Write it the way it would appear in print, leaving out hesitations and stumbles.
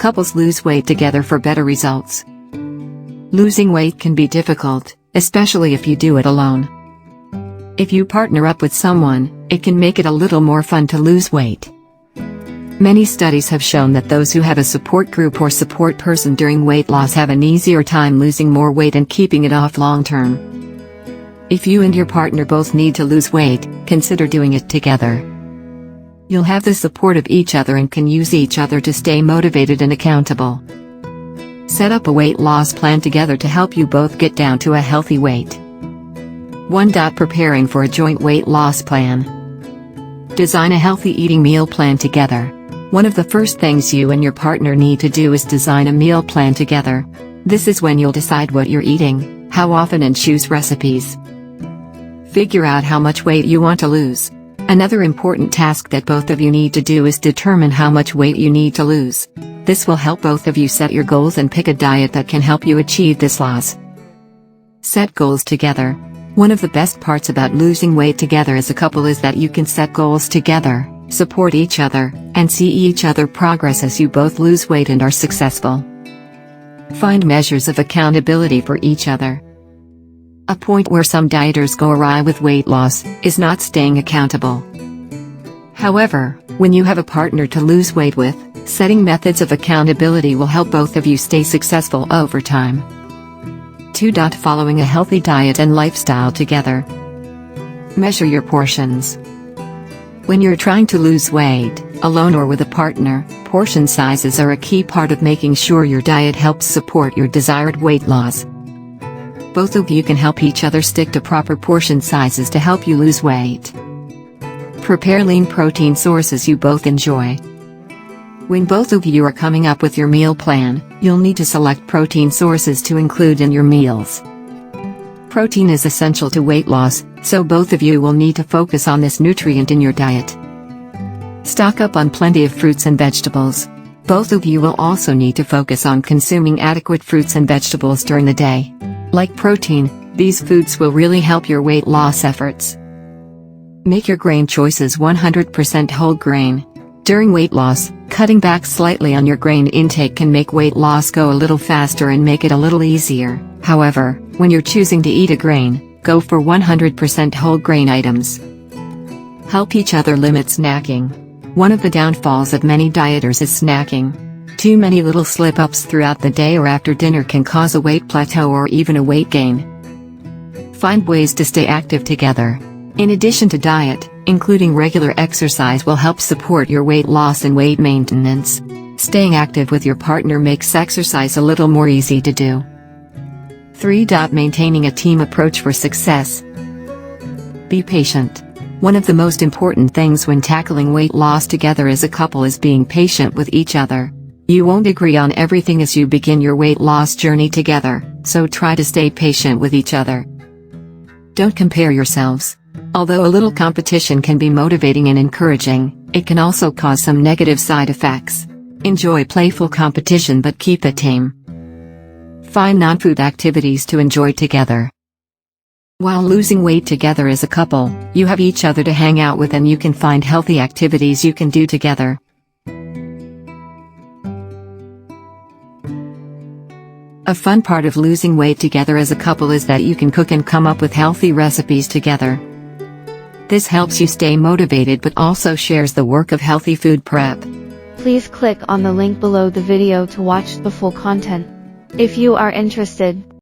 Couples lose weight together for better results. Losing weight can be difficult, especially if you do it alone. If you partner up with someone, it can make it a little more fun to lose weight. Many studies have shown that those who have a support group or support person during weight loss have an easier time losing more weight and keeping it off long term. If you and your partner both need to lose weight, consider doing it together. You'll have the support of each other and can use each other to stay motivated and accountable. Set up a weight loss plan together to help you both get down to a healthy weight. 1. Preparing for a joint weight loss plan. Design a healthy eating meal plan together. One of the first things you and your partner need to do is design a meal plan together. This is when you'll decide what you're eating, how often, and choose recipes. Figure out how much weight you want to lose. Another important task that both of you need to do is determine how much weight you need to lose. This will help both of you set your goals and pick a diet that can help you achieve this loss. Set goals together. One of the best parts about losing weight together as a couple is that you can set goals together, support each other, and see each other progress as you both lose weight and are successful. Find measures of accountability for each other. A point where some dieters go awry with weight loss is not staying accountable. However, when you have a partner to lose weight with, setting methods of accountability will help both of you stay successful over time. 2. Following a healthy diet and lifestyle together. Measure your portions. When you're trying to lose weight, alone or with a partner, portion sizes are a key part of making sure your diet helps support your desired weight loss. Both of you can help each other stick to proper portion sizes to help you lose weight. Prepare lean protein sources you both enjoy. When both of you are coming up with your meal plan, you'll need to select protein sources to include in your meals. Protein is essential to weight loss, so both of you will need to focus on this nutrient in your diet. Stock up on plenty of fruits and vegetables. Both of you will also need to focus on consuming adequate fruits and vegetables during the day. Like protein, these foods will really help your weight loss efforts. Make your grain choices 100% whole grain. During weight loss, cutting back slightly on your grain intake can make weight loss go a little faster and make it a little easier. However, when you're choosing to eat a grain, go for 100% whole grain items. Help each other limit snacking. One of the downfalls of many dieters is snacking. Too many little slip-ups throughout the day or after dinner can cause a weight plateau or even a weight gain. Find ways to stay active together. In addition to diet, including regular exercise will help support your weight loss and weight maintenance. Staying active with your partner makes exercise a little more easy to do. 3. Maintaining a team approach for success. Be patient. One of the most important things when tackling weight loss together as a couple is being patient with each other. You won't agree on everything as you begin your weight loss journey together, so try to stay patient with each other. Don't compare yourselves. Although a little competition can be motivating and encouraging, it can also cause some negative side effects. Enjoy playful competition but keep it tame. Find non-food activities to enjoy together. While losing weight together as a couple, you have each other to hang out with and you can find healthy activities you can do together. A fun part of losing weight together as a couple is that you can cook and come up with healthy recipes together. This helps you stay motivated but also shares the work of healthy food prep. Please click on the link below the video to watch the full content. If you are interested,